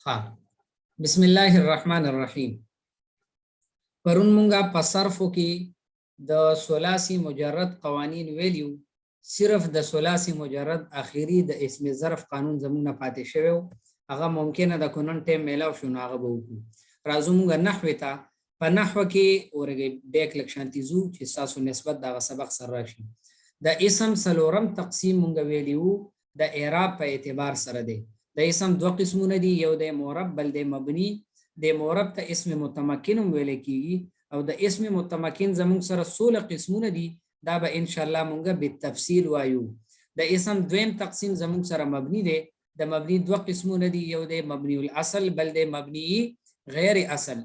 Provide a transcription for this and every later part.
ها بسم الله الرحمن الرحیم. پرون مونږه په صرفو کې د ثلاثي مجرد قوانین ویلیو. صرف د ثلاثي مجرد اخیری د اسم ظرف قانون زمونه پاتې شوی، هغه ممکنه د کونن ټیم میلاو شو نو هغه به وکړو. راځو مونږه نحوه ته. په نحوه کې اورګي بیک لکشانتیزو چې تاسو نسبت دغه سبق سره راشي. د اسم سلورم تقسیم مونږ ویلیو د اعراب په اعتبار سره دی. د اسم دو قسمونه دي، یو د معرب بل د مبني. د معرب ته اسم متمکن ویل کیږي او د اسم متمکن زموږ سره 16 قسمونه دي. دا به ان شاء الله مونږه په تفصیل وایو. د اسم دویم تقسیم زموږ سره مبني دی. د مبني دو قسمونه دي، یو د مبني الاصل بل د مبني غیر اصل.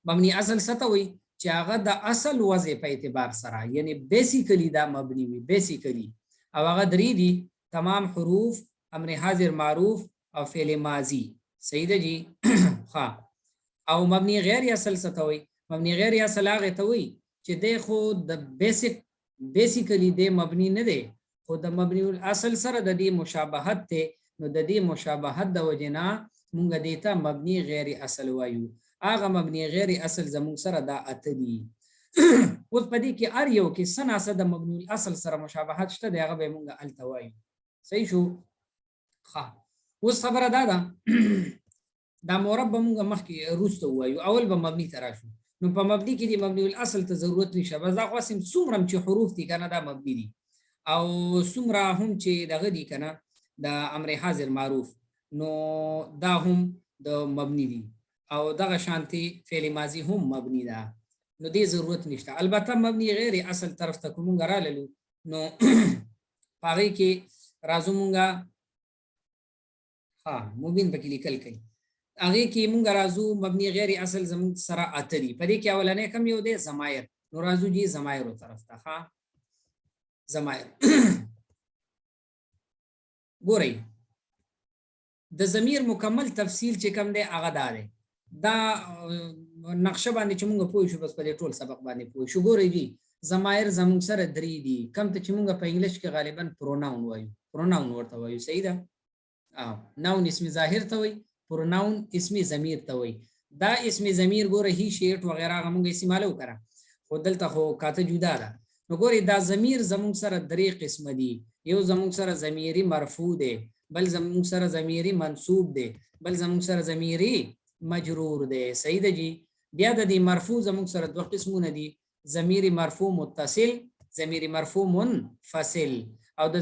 مبني اصل ستوي چې هغه د اصل وضع په اعتبار سره، یعنی بیسیکلی دا مبني وي بیسیکلی، او هغه درې دي: تمام حروف، امر حاضر معروف او فعل ماضی. صحیح ده جی؟ ها. او مبني غیر اصل ستوي. مبني غیر اصل هغه ته وي چې د خو د بیسیکلی د مبني نه دی، خو د مبني الاصل سره د دې مشابهت ته، نو د دې مشابهت د وجنا مونږ دیتا مبني غیر اصل وایو. هغه مبني غیر اصل زموږ سره دا اته دي. اوس په دې کې ار یو کې سناسه د مبني الاصل سره مشابهت شته دی، هغه به مونږ الته وایو. صحیح شو؟ ها. اوس خبره دا ده دا معرب به مونږ مخکې روسته وایو، اول به مبني ته راشو. نو په مبني کې د مبني الاصل ته ضرورت نشته، بس دا قسم څومره چې حروف دي کنه دا مبني دي، او څومره هم چې دغه دي کنه د امر حاضر معروف، نو دا هم د مبني دي، او دغه شانتي فعل ماضی هم مبني ده، نو دې ضرورت نشته. البته مبني غیر اصل طرف ته کومه راللو، نو پاره کې راځو مونږه ها مبین پکې لیکل کوي. هغه کې مونږ راځو مبني غیر اصل زموږ سره اتري. په دې کې اولنې کم یو دی ضمایر. نو راځو جی ضمایر طرف ته. ها ضمایر ګورئ، د ضمیر مکمل تفصیل چې کم دی هغه دا دی. دا نقشه باندې چې مونږ پوه شو، بس په دې ټول سبق باندې پوه شو. ګورئ جی ضمایر زموږ سره درې دي، کم ته چې مونږ په انګلیش کې غالبا پروناون وایو. پروناون ورته وایو. صحیح ده؟ ناون اسم ظاهر ته وایي، پروناون اسم ضمیر ته وایي. دا اسم ضمیر ګوره هی شیټ وغیرہ موږ استعمالو کړه، خو دلته خو کاته جدا ده. نو ګوري دا ضمیر زموږ سره درې قسم دي. یو زموږ سره ضمیری مرفوع دی، بل زموږ سره ضمیری منصوب دی، بل زموږ سره ضمیری مجرور دی. صحیح ده جی؟ بیا د دې مرفوع زموږ سره دوه قسمونه دي: ضمیری مرفوع متصل، ضمیری مرفوع منفصل. او د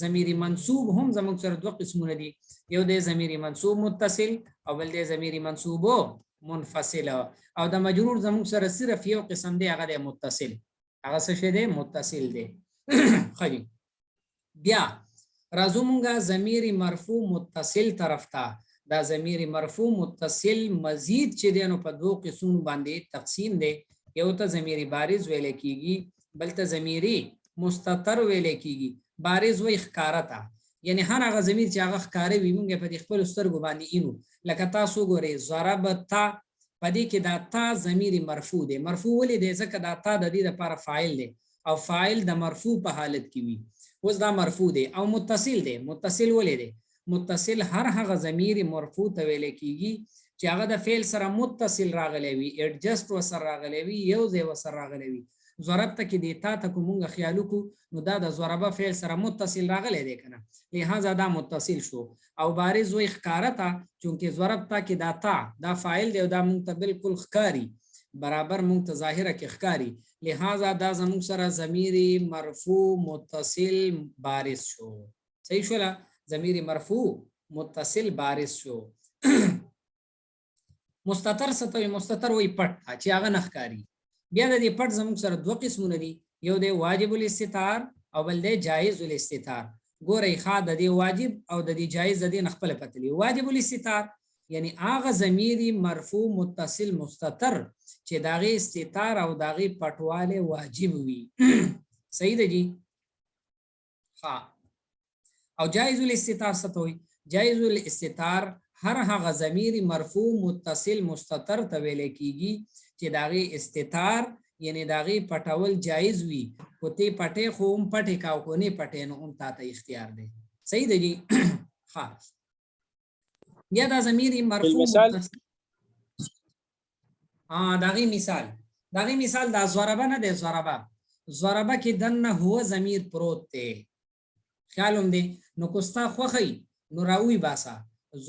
ضمیری منصوب هم زموږ سره دوه قسمونه دي: یو د ضمیری منصوب متصل او بل د ضمیری منصوب منفصل. او د مجرور زموږ سره صرف یو قسم دی، هغه د متصل. هغه څه شی دی؟ متصل دی. خجی بیا راځو مونږه ضمیری مرفوع متصل طرف ته. دا ضمیری مرفوع متصل مزید چې دی نو په دوه قسمونو باندې تقسیم دی. یو ته ضمیری بارز ویل کیږي، بل ته ضمیری مستتر ویل کیږي. بارز وی ښکارا ته، یعنی هر هغه ضمیر چې هغه ښکارې وي مونږ په خپل سترګو باندې اینو. لکه تاسو ګورئ ضربتا، په دې کې دا تا ضمیر مرفوع دی. مرفوع ولې دی؟ ځکه دا تا د دې لپاره فاعل دی، او فاعل د مرفوع په حالت کې وي. اوس دا مرفوع دی. او متصل دی. متصل ولې دی؟ متصل هر هغه ضمیر مرفوع ته ویل کیږي چې هغه د فعل سره متصل راغلی وي، ایڈجسټ وسره راغلی وي، یو ځای وسره راغلی وي. ضربته کې دی تا ته کومه خیالو کو، نو دا د ضربه فعل سره متصل راغلی دی کنه، لہذا دا متصل شو. او بارز وی ښکارا ته، چونکه ضربته کې دا تا دا فاعل دی او دا مونږ ته بالکل ښکاری برابر مونږ ته ظاهره کې ښکاری، لہذا دا زموږ سره ضمیر مرفوع متصل بارز شو. صحیح شولا؟ ضمیر مرفوع متصل بارز شو. مستتر ستوي. مستتر وی پټ چې هغه نه ښکاری. بیا د دې پټ زموږ سره دوه قسمونه دي: یو د واجب الاستتار او بل د جایز الاستتار. ګورئ ښا د دې واجب او د دې جایز د دې خپل پتلی. واجب الاستتار یعنی هغه ضمیر مرفوع متصل مستتر چې داغه استتار او داغه پټواله واجب وي. صحیح ده جی؟ ها. او جایز الاستتار ستوي. جایز الاستتار هر هغه ضمیر مرفوع متصل مستتر ته ویل کیږي چې داغه استتار یعنی داغه پټول جایز وي، خو ته پټه خو هم پټه کاو کو نه پټه نو هم تا ته اختیار دی. صحیح دی جی؟ ها. بیا دا ضمیر مرفوع متصل داغي مثال دا ضربه نه دی ضربه کې دنه هو ضمیر پروت دی خیالوم دی نو کوستا خوخی نو راوی باسا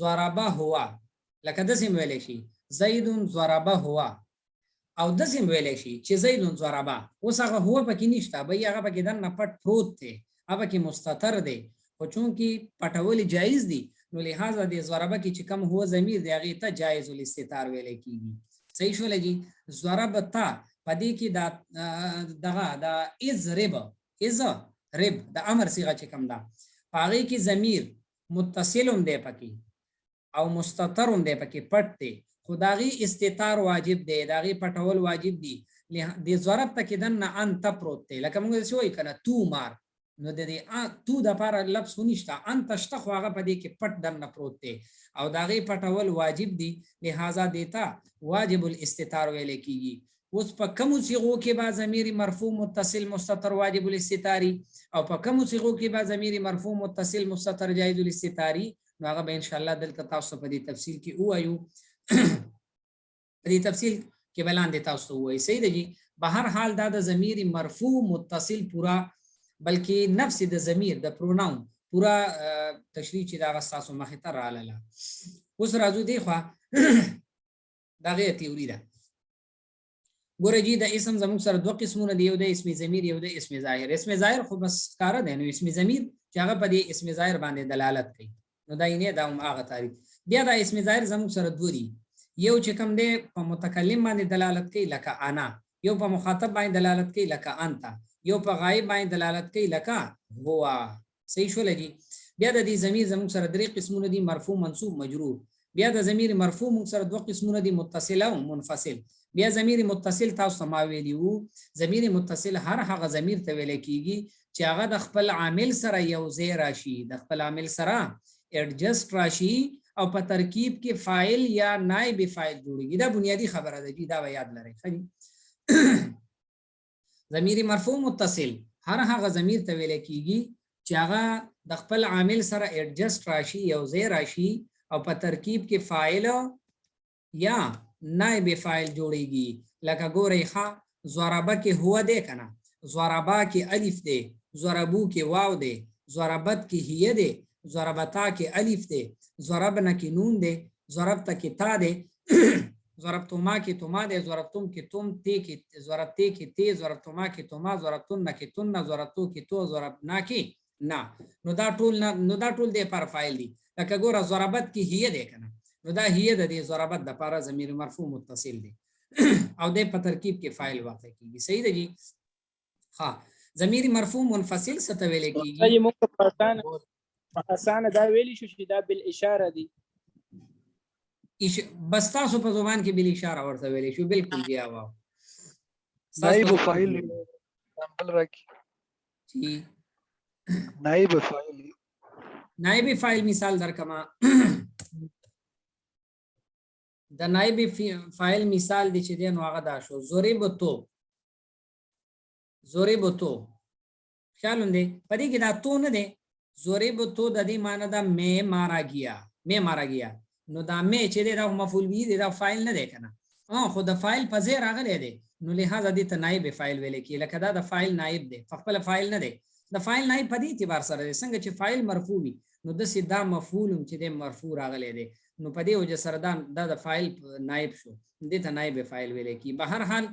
ضربه هو لکه دسم ویل شي زید ضربه هو او دسم ویل شي چې زید ضربه اوس هغه هو پکې نشته به هغه پکې دنه پټ پروت دی هغه کې مستتر دی خو چونکی پټول جایز دی نو لہذا د ضربه کې چې کم هو ضمیر دی هغه ته جایز الاستتار ویل کیږي صحیح شول جی ضربتا پدې کې دا از رب د امر صيغه چې کم ده پاغي کې ضمیر متصلم دی پکې او مستترم دی پکې پټ دی خدایي استتار واجب دی داغي پټول واجب دی د ضرب ته کې دنه انت پروت دی لکه موږ شوی کنه تو مار نو د دې تو د لپاره لفظ ونشته انت شتخ واغه پدې کې پټ دنه پروت دی او داغي پټول واجب دی لہذا دیتا واجب الاستتار ویل کیږي اوس په کوم صيغو کې با ضمیر مرفوع متصل مستتر واجب الاستتاری او په کوم صيغو کې با ضمیر مرفوع متصل مستتر جائز الاستتاری نو هغه به ان شاء الله دلته تاسو په دې تفصیل کې وایو په دې تفصیل کې بلان دي تاسو وایي صحیح دی په هر حال دا د ضمیر مرفوع متصل پورا بلکې نفس د ضمیر د پروناون پورا تشریح چې دا تاسو مخه ته رااله اوس راځو دی خو دا غي تیوري ده ګوره جی د اسم زموږ سره دوه قسمونه دی یو د اسم ضمیر یو د اسم ظاهر اسم ظاهر خو بس کار ده نو اسم ضمیر چې هغه په دې اسم ظاهر باندې دلالت کوي نو دا یې نه دا هغه تعریف بیا د اسم ظاهر زموږ سره دوه دي یو چې کوم دی په متکلم باندې دلالت کوي لکه انا یو په مخاطب باندې دلالت کوي لکه انت یو په غایب باندې دلالت کوي لکه هو صحیح شول جی بیا د دې ضمیر زموږ سره درې قسمونه دي مرفوع منصوب مجرور بیا د ضمیر مرفوع موږ سره دوه قسمونه دي متصل او منفصل بیا ضمیر متصل تاسو ما ویلیو ضمیر متصل هر هغه ضمیر ته ویل کیږي چې هغه د خپل عامل سره یو ځای راشي د خپل عامل سره ایڈجسټ راشي او په ترکیب کې فاعل یا نائب فاعل جوړیږي دا بنیادی خبره ده چې دا یاد لرئ خلی ضمیر مرفوع متصل هر هغه ضمیر ته ویل کیږي چې هغه د خپل عامل سره ایڈجسټ راشي یو ځای راشي او په ترکیب کې فاعل یا نائب فاعل جوړیږي لکه ګورئ ښا ضربه کې هو دی کنه ضربه کې الف دی ضربو کې واو دی ضربت کې هي دی ضربتا کې الف دی ضربنا کې نون دی ضربت کې تا دی ضربتما کې تما دی ضربتم کې تم تی کې ضربته کې تی ضربتما کې تما ضربتن کې تن ضربتو کې تو ضربنا کې نا نو دا ټول دی پر فاعل دی لکه ګوره ضربت کې هي دی کنه نو دا هي د دې ضربت د لپاره ضمیر مرفوع متصل دی او د په ترکیب کې فاعل واقع کیږي صحیح دی جی ها ضمیر مرفوع منفصل څه ته ویل کیږي موږ آسان دا ویلی شو چې دا بالاشاره دی بس تاسو په زبان کې بل اشاره ورته ویلی شو بالکل دی واو نائب فاعل عمل راکی جی نائب فاعل مثال درکما د نائب فاعل مثال دی چې دین واغه دا شو ضربتو خیال دی پدې کې دا تو نه دی ضربتو د دې معنی دا مې مارا گیا نو دا مې چې دا مفعول به دی دا فاعل نه دی کنه خو د فاعل په ځای راغلی دی نو لہذا دې ته نائب فاعل ویل کی لکه دا د فاعل نائب دی خپل فاعل نه دی د فاعل نائب په دې اعتبار سره څنګه چې فاعل مرفوع وي نو د سیدا مفعول چې د مرفوع راغلی دی نو په دې وجه سره دا د فاعل نائب شو دې ته نائب فاعل ویل کی به هر حال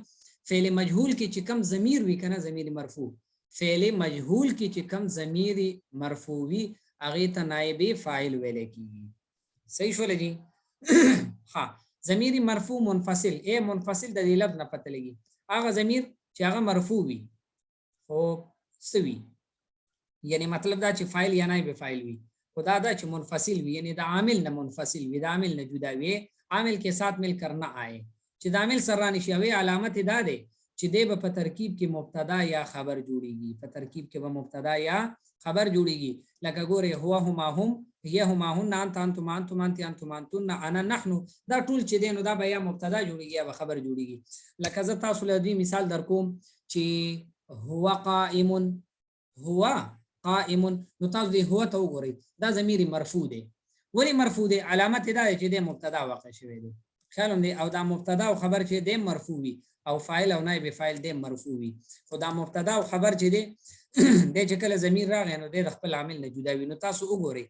فعل مجهول کې چې کم ضمیر وی کنه ضمیر مرفوع فعل مجهول کې چې کم ضمیر مرفوع وی هغه ته نائب فاعل ویل کیږي صحیح شول جی ها ضمیر مرفوع منفصل منفصل د دې لفظ نه پته لګي هغه ضمیر چې هغه مرفوع وي او سوي یعنی مطلب دا چې فاعل یا نائب فاعل وي خدا دا چې منفصل وي یعنی د عامل نه منفصل وي د عامل نه جدا وي عامل के साथ मिल करना आए چې د عامل سره نشي وي علامت دا ده چې د په ترکیب کې مبتدا یا خبر جوړيږي په ترکیب کې به مبتدا یا خبر جوړيږي لکه ګوره هو هما هم هي هما هن انت انتم انتم انتم انتن انا نحن دا ټول چې دینو دا به یا مبتدا جوړيږي یا خبر جوړيږي لکه زه تاسو له دې مثال درکوم چې هو قائم نو تاسو دې هو ته وګورئ دا ضمیر مرفوع دی ولی مرفوع دی علامت دا چې د مبتدا واقع شوی دی خیال دی او دا مبتدا او خبر چې د مرفوع وي او فاعل او نائب فاعل د مرفوع وي خو دا مبتدا او خبر چې دی د چې کله ضمیر راغی نو د خپل عامل نه جدا وي نو تاسو وګورئ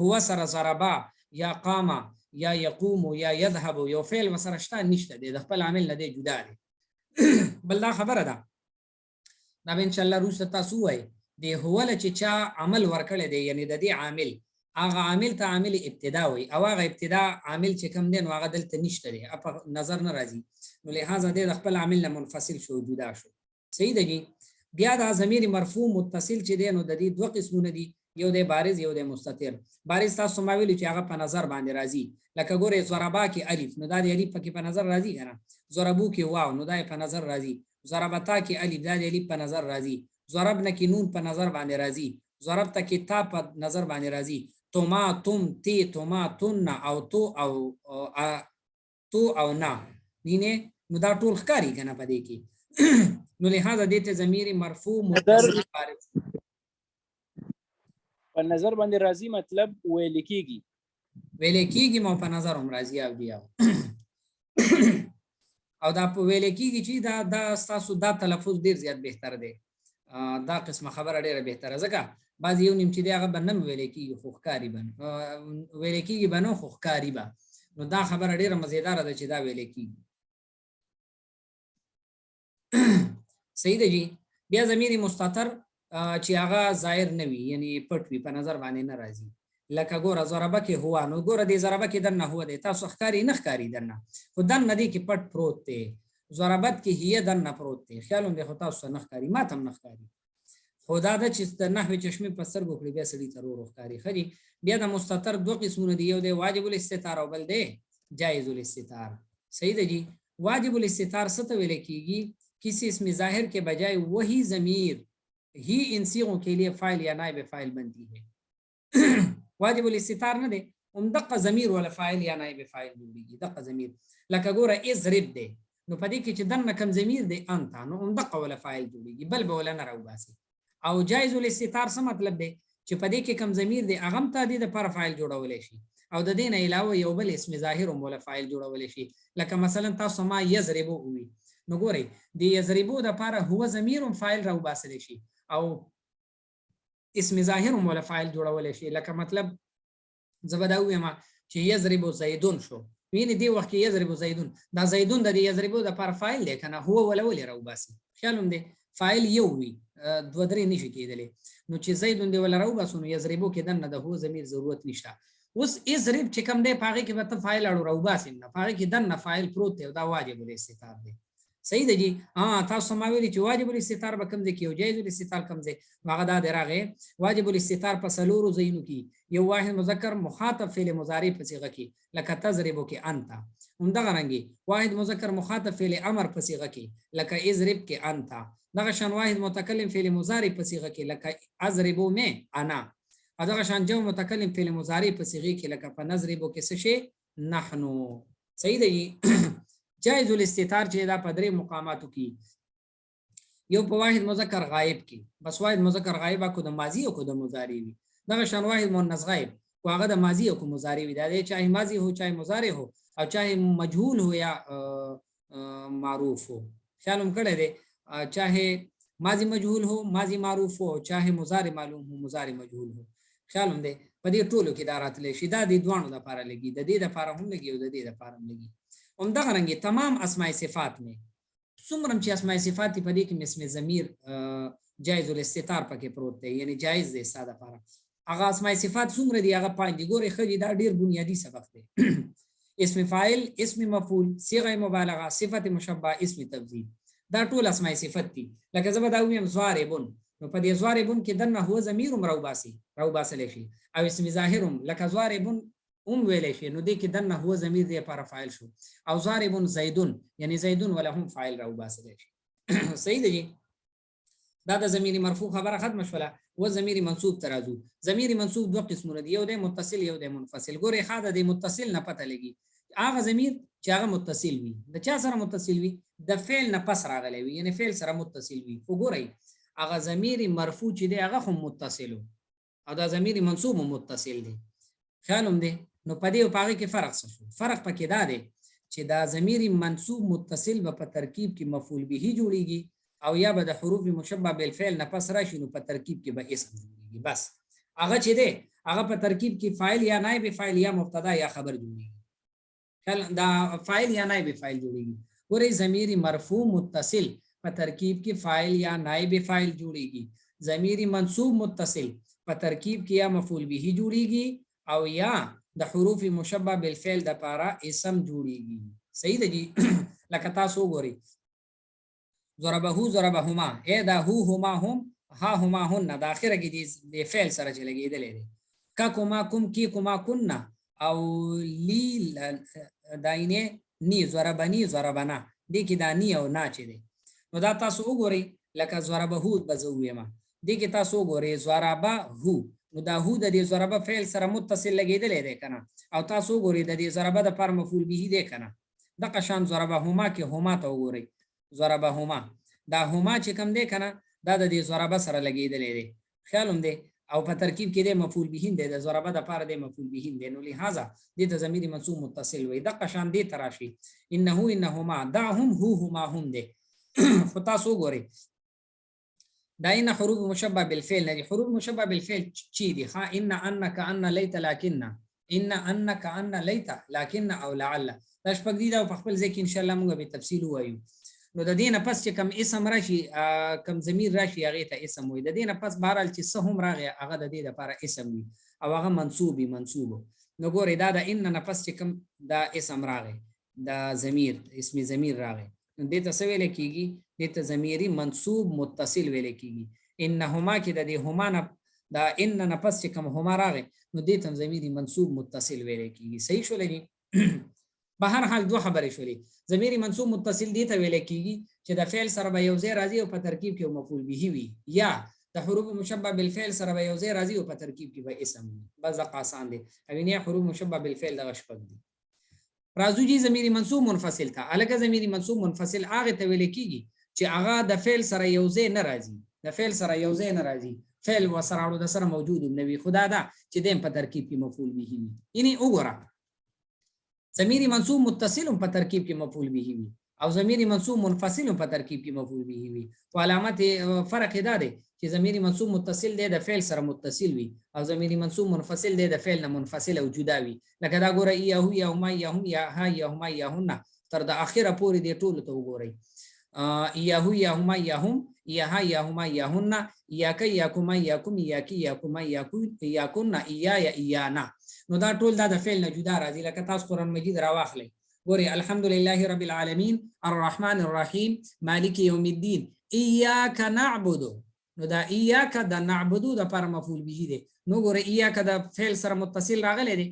هو سره ضربا یا قام یا یقوم یا یذهب یو فعل وسره شته نشته د خپل عامل نه دی جدا دی بل دا خبره ده دا به ان شاء الله روز تاسو وای دی هو له چې چا عمل ورکړی دی یعنی د دې عامل هغه عامل ته عامل ابتدا وي او هغه ابتدا عامل چې کوم دی نو هغه دلته نشته دی په نظر نه راځي نو لہذا د خپل عامل نه منفصل شو جدا شو صحیح ده جی بیا دا ضمیر مرفوع متصل چې دی نو د دې دوه قسمونه دي یو د بارز یو د مستتر بارز تاسو ما ویل چې هغه په نظر باندې راځي لکه ګوره ضربا کې الف نو دا د الف پکې په نظر راځي کنه ضربو کې واو نو دا په نظر راځي ضربتا کې الف دا د الف په نظر راځي ضربنا کې نون په نظر باندې راځي ضربتا کې تا په نظر باندې راځي توما تم تی توما تن او تو او تو او نا نینه نو دا ټول ښکاری کنه پدې کې نو لہذا دته ضمیر مرفوع متصل بارز په نظر باندې راځي مطلب ویل کېږي مو په نظر هم راځي او دی او دا په ویل کېږي چې دا تاسو دا تلفظ ډیر زیات بهتر دی دا قسمه خبره ډیره بهتره ځکه بعض یو نیم چې دی هغه بنم ویل کېږي خو ښکاری بن ویل کېږي بنو خو ښکاری به نو دا خبره ډیره مزیدار ده چې دا ویل کېږي صحیح ده جی بیا ضمیر مستتر چې هغه ظاهر نه وي یعنی پټ وي په نظر باندې نه راځي لکه ګوره ضربه کې هوا نو ګوره دې ضربه کې دنه هو دی تاسو ښکاری نه ښکاری دنه خو دنه دی کې پټ پروت دی ضربت کې هي دنه پروت دی خیالوم دی خو تاسو نه ښکاری ما تم نه ښکاری خدا دا چې د نحوی چشمه په سترګو کړی بیا سړي ته ورو ښکاری خدي بیا د مستتر دوه قسمونه دي یو دی واجب الاستتار او بل دی جائز الاستتار صحیح ده جی واجب الاستتار څه ته ویل کېږي کسی اسم ظاهر के बजाय वही ضمیر ही इन सिगों के लिए फाइल या नाइब फाइल बनती है واجب الاستتار نه دی دقه ضمیر ولا فاعل یا نائب فاعل جوړیږي دقه ضمیر لکه ګوره اضرب دی نو پدې کې چې دنه کم ضمیر دی انت نو دقه ولا فاعل جوړیږي بل به ولا نه راوباسي او جائز الاستتار څه مطلب دی چې پدې کې کم ضمیر دی هغه ته د پر فاعل جوړول شي او د دې نه علاوه یو بل اسم ظاهر ولا فاعل جوړول شي لکه مثلا تاسو ما یضربو وي نو ګورئ د یضربو د لپاره هو ضمیر فاعل راوباسل شي او اسم ظاهر ولا فاعل جوړول شي لکه مطلب زبدا ویما چې یضرب زیدون شو ویني دی وخت کې یضرب زیدون دا زیدون د یضربو د لپاره فاعل دی کنه هو ولا ولې راوباسي خیالوم دی فاعل یو وي دوه درې نشي کېدلی نو چې زیدون دی ولا راوباسو نو یضربو کې دنه د هو ضمیر ضرورت نشته اوس یضرب چې کوم دی پاغه کې به ته فاعل اړو راوباسي نه پاغه کې دنه فاعل پروت دی دا واجب الاستتار دی صحیح ده جی تاسو ما ویلي چې واجب الاستتار به کوم ځای کې او جایز الاستتار کوم ځای هغه دا دراغه واجب الاستتار په سلورو ځایونو کې یو واحد مذکر مخاطب فعل مضارع په صيغه کې لکه تضرب کې انت همدغه رنګي واحد مذکر مخاطب فعل امر په صيغه کې لکه اضرب کې انت دغه شان واحد متکلم فعل مضارع په صيغه کې لکه اضرب میں انا دغه شان جو متکلم فعل مضارع په صيغه کې لکه فنضرب کې څه شي نحنو صحیح ده جائز الاستتار چې دا په درې مقاماتو کې یو په واحد مذکر غائب کې بس واحد مذکر غائب کو د ماضی او کو د مضارع وي دغه شان واحد مؤنث غائب کو هغه د ماضی او کو مضارع وي دا چاهے ماضی هو چاہے مضارع هو او چاہے مجهول هو یا معروف هو خیالم کړه دې چاہے ماضی مجهول هو ماضی معروف هو چاہے مضارع معلوم هو مضارع مجهول هو خیالم دې په دې ټولو کې دارات لشي دا د دوانو د لپاره لګي د دې لپاره هم لګي او د دې لپاره هم لګي همدغه رنګه تمام اسماء صفات میں څومره چې اسماء صفات په دې کې اسم ضمیر جائز الاستتار پکې پروت دی یعنی جائز دی ساده لپاره هغه اسماء صفات څومره دی هغه پاندې ګوري خو دا ډیر بنیادی سبق دی اسم فاعل اسم مفعول صيغه مبالغه صفت مشبہ اسم تفضیل دا ټول اسماء صفات دي لکه زبدا ویم ضاربون نو په دې ضاربون کې دنه هو ضمیر راوباسل شي او اسم ظاهرم لکه ضاربون ویل شي نو دې کې دنه هو ضمیر دی لپاره فاعل شو او ضارب زیدون یعنی زیدون ولا هم فاعل راوباسل شي صحیح دی دا د ضمیر مرفوع خبره ختم شوله و ضمیر منصوب ترازو ضمیر منصوب دوه قسمونه دي یو د متصل یو د منفصل ګوره خاطه د متصل نه پته لګي هغه ضمیر چې هغه متصل وي د چا سره متصل وي د فعل نه پس راغلی وي یعنی فعل سره متصل وي وګورئ هغه ضمیر مرفوع چې دی هغه هم متصل او دا ضمیر منصوب متصل دی خیال هم دی. نو په دې او په هغې کې فرق څه شو؟ فرق پکې دا دی چې دا ضمیر منصوب متصل به په ترکیب کې مفعول به جوړیږي او یا به د حروف مشبه بالفعل نه پس راشي نو په ترکیب کې به اسم جوړیږي. بس هغه چې دی هغه په ترکیب کې فاعل یا نائب فاعل یا مبتدا یا خبر جوړیږي. دا فاعل یا نائب فاعل جوړیږي. ګورئ ضمیر مرفوع متصل په ترکیب کې فاعل یا نائب فاعل جوړیږي. ضمیر منصوب متصل په ترکیب کې یا مفعول به جوړیږي او یا د حروف مشبه بالفعل د پاره اسم جوړیږي. صحیح ده جی؟ لکه تاسو وګورئ ضربه ضربهما اے دا هو هما هم ها هما هن د اخره کې د فعل سره چې لګیدلې ده. کا کوما کوم کی کوما کننا او لی داینه نی ضربنی ضربنا دې کې دا نی او نا چې ده. نو دا تاسو وګورئ لکه ضربه بزوې ما دې کې تاسو وګورئ ضربه هو نو دا هو د دې ضربه فعل سره متصل لګیدلې ده کنه او تاسو وګورئ د دې ضربه د پر مفعول به ده کنه. د قشان ضربه هما کې هما ته وګورئ ضربه هما دا هما چې کوم ده کنه دا د دې ضربه سره لګیدلې ده. خیال هم ده او په ترکیب کې د مفعول به ده د ضربه د پر د مفعول به ده. نو لہذا دې ته ضمیر منصوب متصل وي. د قشان دې تراشي انه انهما دعهم هو هما هم ده. خو تاسو وګورئ دا ان حروف مشبه بالفعل نه دي. حروف مشبه بالفعل چی دي؟ ها ان انك ان ليت لكن ان انك ان ليت لكن او لعل دا شپږ دي. دا په خپل ځکه ان شاء الله موږ به تفصیل وایو. نو د دې نه پس چې کم اسم راشي کم ضمیر راشي هغه ته اسم وي. د دې نه پس بهرحال چې څه هم راغی هغه د دې لپاره اسم وي او هغه منصوب. نو ګورئ دا د ان نه پس چې کم دا اسم راغی دا ضمیر اسم ضمیر راغی نو دې ته څه ویل کیږي؟ دې ته ضمیری منصوب متصل ویل کیږي. انهما کې د دې هما نه دا ان نه پس چې کم هما راغی نو دې ته ضمیری منصوب متصل ویل کیږي. صحیح شو لګي؟ په هر حال دوه خبرې شولې. ضمیر منصوب متصل دی ته ویل کیږي چې د فعل سره به یو ځای راځي او په ترکیب کې مفعول به وي یا د حروف مشبه بالفعل سره به یو ځای راځي او په ترکیب کې به اسم وي. بس د آسان دي. او نه حروف مشبه بالفعل د شپږ دي. راځو جی ضمیر منصوب منفصل ته. الګ ضمیر منصوب منفصل هغه ته ویل کیږي چې هغه د فعل سره یو ځای نه راځي. د فعل سره یو ځای نه راځي. فعل وسره د سره موجود نوي خدا دا چې دیم په ترکیب کې مفعول به وي. یعنی وګوره ضمیر منصوب متصل په ترکیب کې مفعول به وي او ضمیر منصوب منفصل په ترکیب کې مفعول به وي. او علامت فرق دا دی چې ضمیر منصوب متصل دی د فعل سره متصل وي او ضمیر منصوب منفصل دی د فعل نه منفصل او جدا وي. لکه دا ګوره یاهو یاهما یاهم یا ها یاهما یاهن تر د اخره پورې دی ټول ته وګورئ. یاهو یاهما یاهم یاها یاهما یاهن یاک یاکما یاکم یاکی یاکما یاکو یاکن یا یانا. نو دا ټول دا د فعل نه جدا راځي. لکه تاسو قرآن مجید راواخلئ ګورئ الحمدلله رب العالمین الرحمن الرحیم مالک یوم الدین ایاک نعبد. نو دا ایاک د نعبد د پر مفعول به دی. نو ګورئ ایاک د فعل سره متصل راغلی دی.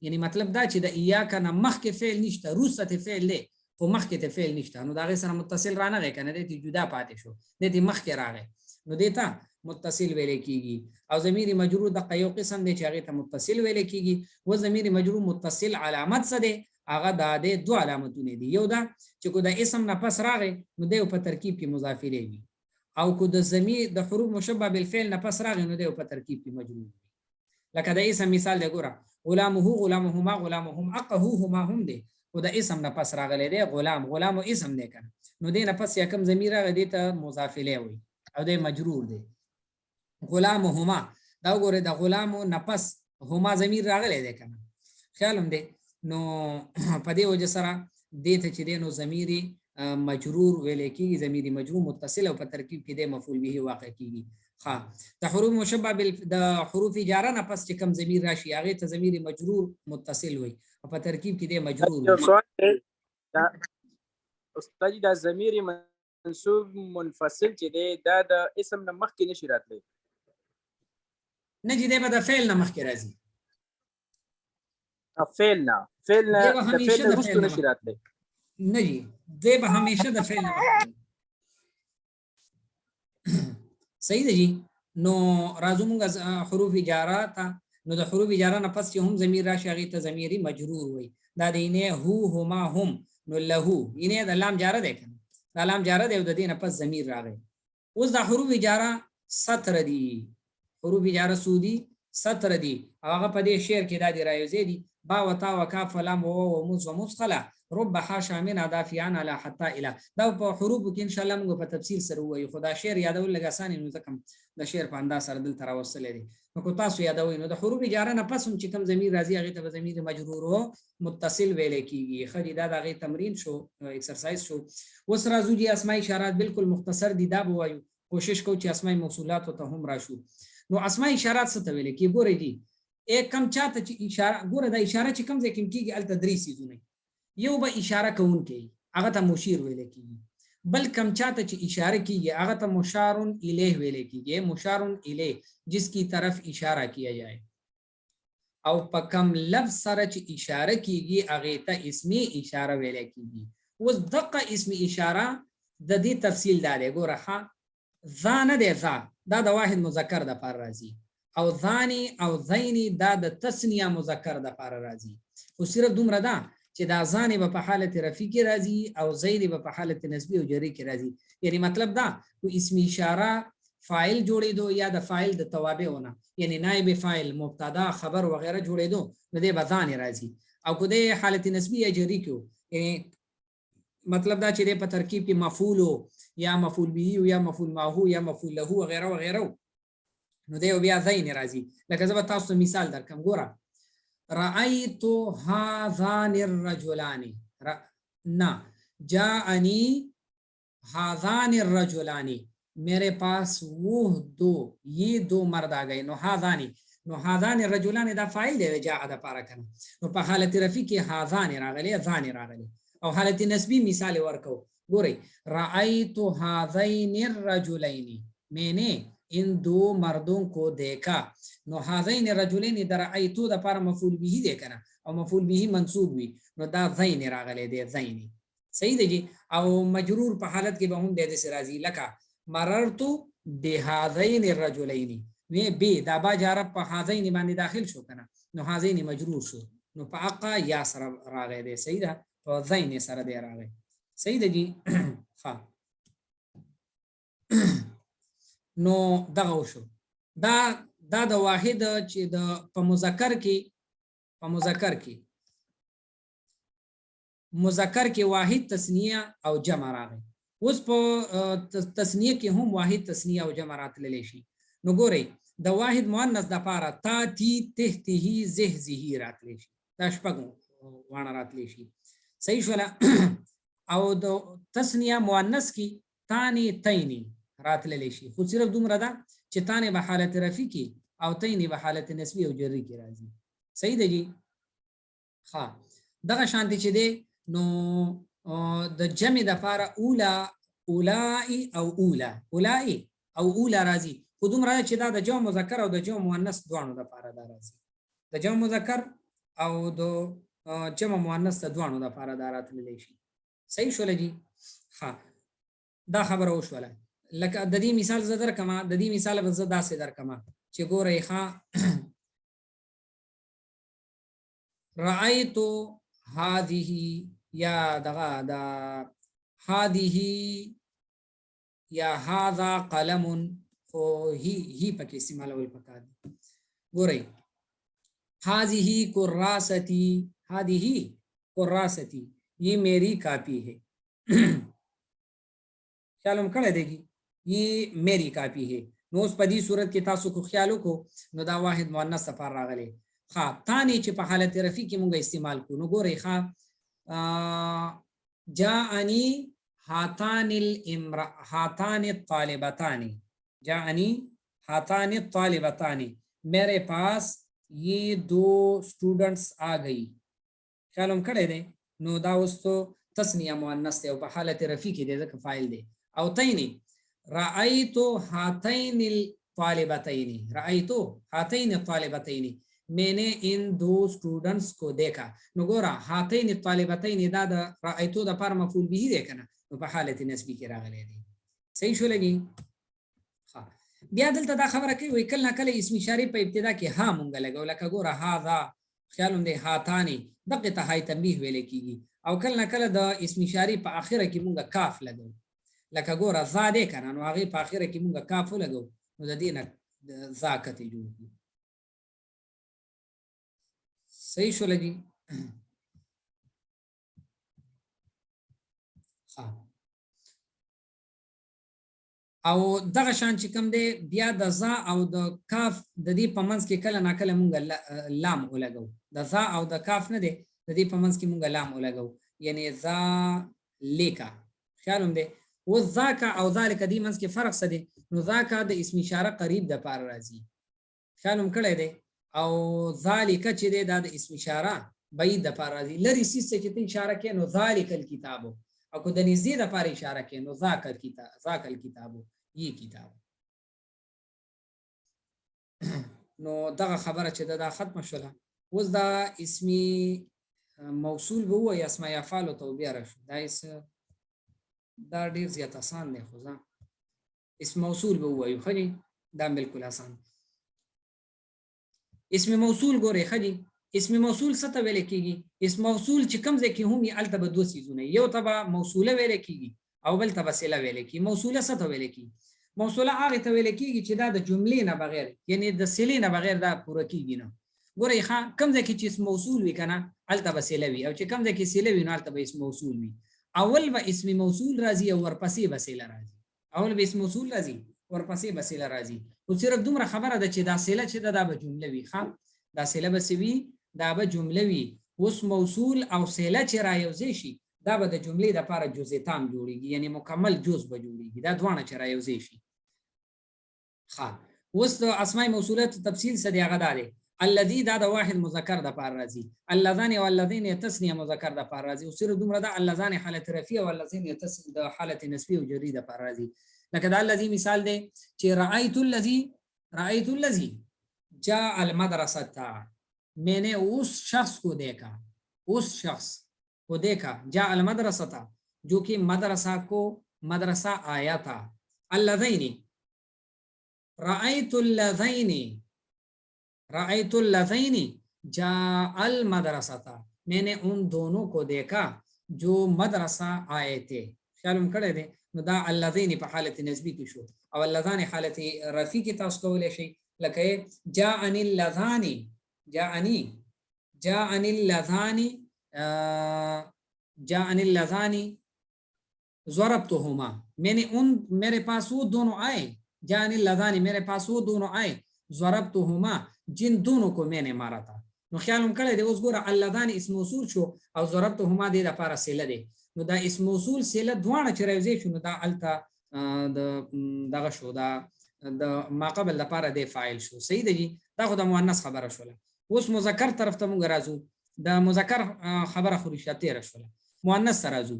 یعنی مطلب دا چې د ایاک نه مخکې فعل نشته روسته فعل دی خو مخکې ته فعل نشته. نو دا غي سره متصل رانغی کنه دې جدا پاتې شو دې مخکې راغی نو دیتا متصل ویل کیږي. او ضمیر مجرور د قیو قسم دی چې هغه ته متصل ویل کیږي. و ضمیر مجرور متصل علامت څه دی؟ هغه د دوه علامتونه دي. یو دا چې کو د اسم نه پس راغی نو دی په ترکیب کې مضاف الیه وي او کو د ضمیر د حروف مشبه بالفعل نه پس راغی نو دی په ترکیب کې مجرور وي. لکه د اسم مثال دی ګوره غلامه غلامهما غلامهم اقهوهما هم دی او د اسم نه پس راغلی دی غلام غلام اسم دی کنه نو دی نه پس یکم ضمیر راغی دی ته مضاف الیه وي او دی مجرور دی. غلامهما دا وګوره د غلام نه پس هما ضمیر راغلی دی کنه خیال هم دی. نو په دې وجه سره دې ته چې دی نو ضمیر مجرور ویل کیږي. ضمیر مجرور متصل او په ترکیب کې د مفعول به واقع کیږي. ها د حروف مشبه د حروف جاره نه پس چې کم ضمیر راشي هغه ته ضمیر مجرور متصل وي او په ترکیب کې د مجرور استاد دا ضمیر منصوب منفصل چې دی دا د اسم نه مخکې نشي راتلی نه چې دی به د فعل نه مخکې راځي. فعل نه وروسته نشي راتلی نه جی دی به همیشه د فعل نه مخکې. صحیح ده جی. نو راځو موږ حروف جاره ته. نو د حروف جاره نه پس چې هم ضمیر راشي هغه ته ضمیر مجرور وي. دا دینه هو هما هم نو له ینه د لام جاره ده کنه د لام جاره ده او د دې نه پس ضمیر راغی. اوس د حروف جاره 17 دي. حروف جاره سودی سطر دي هغه په دې شعر کې دا دی رايوځي دي با وتا وکاف لام و موس ومسخلا رب حاشا من دافعا على حتى الى دا په حروف کې ان شاء الله موږ په تفصیل سره وایو خدا شعر یادول لګا اسانه نو ځکه د شعر په انداز سره دل تر وصل دي نو کو تاسو یادوي نو د حروف جاره نه پس هم چې کوم ضمیر راځي هغه ته ضمیر مجرور او متصل ویل کیږي خدي دا دغه تمرین شو ایکسرسایز شو وس راځو جی اسماء اشارات بالکل مختصر دي دا بوایو کوشش کو چې اسماء موصولات ته هم راشو نو اسماء اشارات څه ته ویل کی ګورې دي یک کم چاته چې اشاره ګوره د اشاره چې کم ځکه کیږي ال تدریسي زونه یو به اشاره کوونکی هغه ته مشیر ویل کیږي بل کم چاته چې اشاره کیږي هغه ته مشار الیه ویل کیږي مشار الیه جس کی طرف اشاره کیا جائے او په کم لفظ سره چې اشاره کیږي هغه ته اسمی اشاره ویل کیږي اوس دغه اسمی اشاره د دې تفصیل دا ګوره ها ذا نه دی ذا دا د واحد مذکر د پر راځي او ذانی او ذینی دا د تسنیه مذکر د پر راځي خو صرف دومره ده چې دا ذانی په حالت رفع کې راځي او ذینی په حالت نسبی او جری کې راځي یعنی مطلب دا کو اسم اشاره فاعل جوړېدو یا د فاعل د توابع ونه یعنی نائب فاعل مبتدا خبر وغیرہ جوړېدو نو د بذان راځي او کو د حالت نسبی یا جری کې یعنی مطلب دا چې په ترکیب کې مفعول یا مفعول به یا مفعول معه یا مفعول له وغیرہ وغیرہ نو دیو بیا ذین راځي لکه زه تاسو مثال درکم ګوره رأيت هذان الرجلان نا جاءني هذان الرجلان میرے پاس وہ دو یہ دو مرد آ گئے نو هذان الرجلان دا فاعل دی جاء دا پارا کنه نو په حالت رفع کې هذان راغلي ذان راغلي او حالت نسبی مثال ورکو ګورئ رأيت هذين الرجلين میں نے ان دو مردوں کو دیکھا نو هذين الرجلين در رأيتو د پر مفعول به دی کنه او مفعول به منصوب وي نو دا ذین راغلی دی ذین صحیح دی او مجرور په حالت کې به هم د دې راځي لکه مررت بهذين الرجلين وی به دا با جاره په هذين باندې داخل شو کنه نو هذين مجرور شو نو په اقا یا سره راغلی دی صحیح ده او ذین سره دی راغلی صحیح دی ها نو دغه شو دا د واحد چې د په مذکر کې واحد تثنیه او جمع راغی اوس په تثنیه کې هم واحد تثنیه او جمع راتللی شي نو ګورئ د واحد مؤنث د پاره تا تی تحته زه زهی راتلی شي دا شپږ وانه راتلی شي صحیح شولا او د تثنیه مؤنث کې تانی تینی راتللی شي خو صرف دومره ده چې تانی به حالت رفع کې او تینی به حالت نسبی او جری کې راځي صحیح دی جی ها دغه شانتی چې دی نو د جمع د لپاره اولائی او اولا راځي خو دومره چې دا د جمع مذکر او د جمع مؤنث دواړو لپاره دا راځي د جمع مذکر او د جمع مؤنث دواړو لپاره دا راتللی شي صحیح شول جی ها دا خبره وشوله لکه د دې مثال زدر کما د دې مثال به زدا سي در کما چې ګورې ښا رأيت هذه یا دغه دا هذه یا هذا قلم خو هی پکې استعمالول پکار ګورې هذه كراستی یہ میری کاپی ہے خیالم کړه دیږي یہ میری کاپی ہے نو اس په دې صورت کې تاسو کو خیالو کو نو دا واحد مؤنث صفر راغلی ها تانی چې په حالت رفع کې مونږه استعمال کو نو ګورئ ها جاءني هاتان الطالبتان میرے پاس یہ دو اسٹوڈنٹس آ گئی خیالم کړه دی نو دا اوس تو تسنیه مؤنث دی او په حالت رفع کې دی ځکه فاعل دی او تینی رأيت هاتين الطالبتين میں نے ان دو اسٹوڈنٹس کو دیکھا نو ګورا هاتين الطالبتين دا د رأيت د پر مفعول به دی کنه نو په حالت نسبی کې راغلی دی صحیح شو لګي ها بیا دلته دا خبره کوي کله کله اسم اشاره په ابتدا کې ها مونږ لګو لکه ګورا هاذا خیالم دی هاتانی دغه ته هاي تنبیه ویل کیږي او کله کله د اسم اشاره په اخره کې مونږه کاف لګو لکه ګوره ذا دې کنه نو هغه په اخره کې مونږه کاف لګو نو د دې نه ذاکت جوړ صحیح شول جی او دغه شان چې کوم دی بیا د ذا او د کاف د دې په منځ کې کله ناکله مونږ لام ولګو د ذا او د کاف نه دی د دې په منځ کې مونږ لام ولګو یعنی ذا لیکا خیالوم دی و ذاک او ذالک دې منځ کې فرق څه دی نو ذاک د اسم اشاره قریب د پار راځي خیالوم کړی دی او ذالک چې دی دا د اسم اشاره بعید د پار راځي لری سیس چې ته اشاره کې نو ذالک الکتاب او کو د نږدې د پار اشاره کې نو ذاک الکتاب یہ کتاب نو دغه خبره چې دا ختم شوله اوس دا اسمی موصول به وای اسماء افعال او توبیه راشو دا ډیر زیات آسان دی خو ځا اسم موصول به وای خو دا بالکل آسان اسم موصول ګوره خدي اسم موصول څه ته ویل کیږي اسم موصول چې کوم ځای کې هم یې الته به دوه سيزونه یو تبع موصوله ویل کیږي او بل تبع صله ویل کیږي موصوله څه ته ویل کیږي موصوله هغه ته ویل کیږي چې دا د جملې نه بغیر یعنی د صلې نه بغیر دا پوره کیږي نه ګوره ښا کوم ځای کې چې اسم موصول وي کنه الته به صله وي او چې کوم ځای کې صله وي نو الته به اسم موصول وي اول به اسم موصول راځي او ورپسې به صله راځي اول به اسم موصول راځي ورپسې به صله راځي او صرف دومره خبره ده چې دا صله چې دا به جمله وي ښا دا صله به سوي دا به جمله وي اوس موصول او صله چې رايوځي شي دا به د جملې د لپاره جزء تام جوړيږي یعنی مکمل جزء به جوړيږي دا دوانه چې رايوځي شي ها اوس د اسماء موصولات تفصیل څه دی هغه دی الذي دا د واحد مذکر د لپاره راځي اللذان او الذين تسنیه مذکر د لپاره راځي او صرف دومره دا اللذان حالت رفیع او الذين تسنیه د حالت نسبی او جری د لپاره راځي لکه دا الذي مثال دی چې رأيت الذي جاء المدرسه میں نے اس شخص کو دیکھا جاء المدرسہ جو کہ مدرسہ آیا تھا اللذین رأیت اللذین جاء المدرسہ میں نے ان دونوں کو دیکھا جو مدرسہ آئے تھے خیالم کړی دی نو دا اللذین په حالت نسبی کې شو او اللذان حالت رفی کې تاسو کولای شئ لکه جاءنی اللذان جاءنی اللذان ضربتهما میں نے میرے پاس وہ دونوں آئے جاءنی اللذان میرے پاس وہ دونوں آئے ضربتهما جن دونوں کو میں نے مارا تھا نو خیالم کړی دی اوس ګوره اللذان اسم موصول شو او ضربتهما د لپاره صله دی نو دا اسم موصول صله دوانه چې راوځي شو نو دا الته دغه شو دا د ما قبل لپاره د فاعل شو صحیح دی دا خو د مؤنث خبره شوله اوس مذکر طرف ته مونږ راځو د مذکر خبره خو رښتیا راشوله مؤنث راځو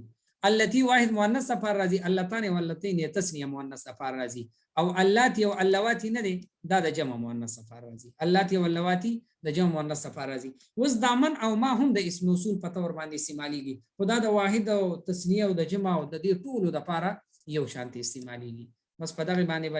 التي واحد مؤنث صفار راځي اللتان واللتين تسنیه مؤنث صفار راځي او اللاتي او اللواتي نه دي دا د جمع مؤنث صفار راځي اللاتي او اللواتي د جمع مؤنث صفار راځي اوس دامن او ما هم د اسم موصول په تور باندې استعماليږي خدا د واحد او تسنیه او د جمع او د دې ټولو د لپاره یو شانتي استعماليږي بس په دغه باندې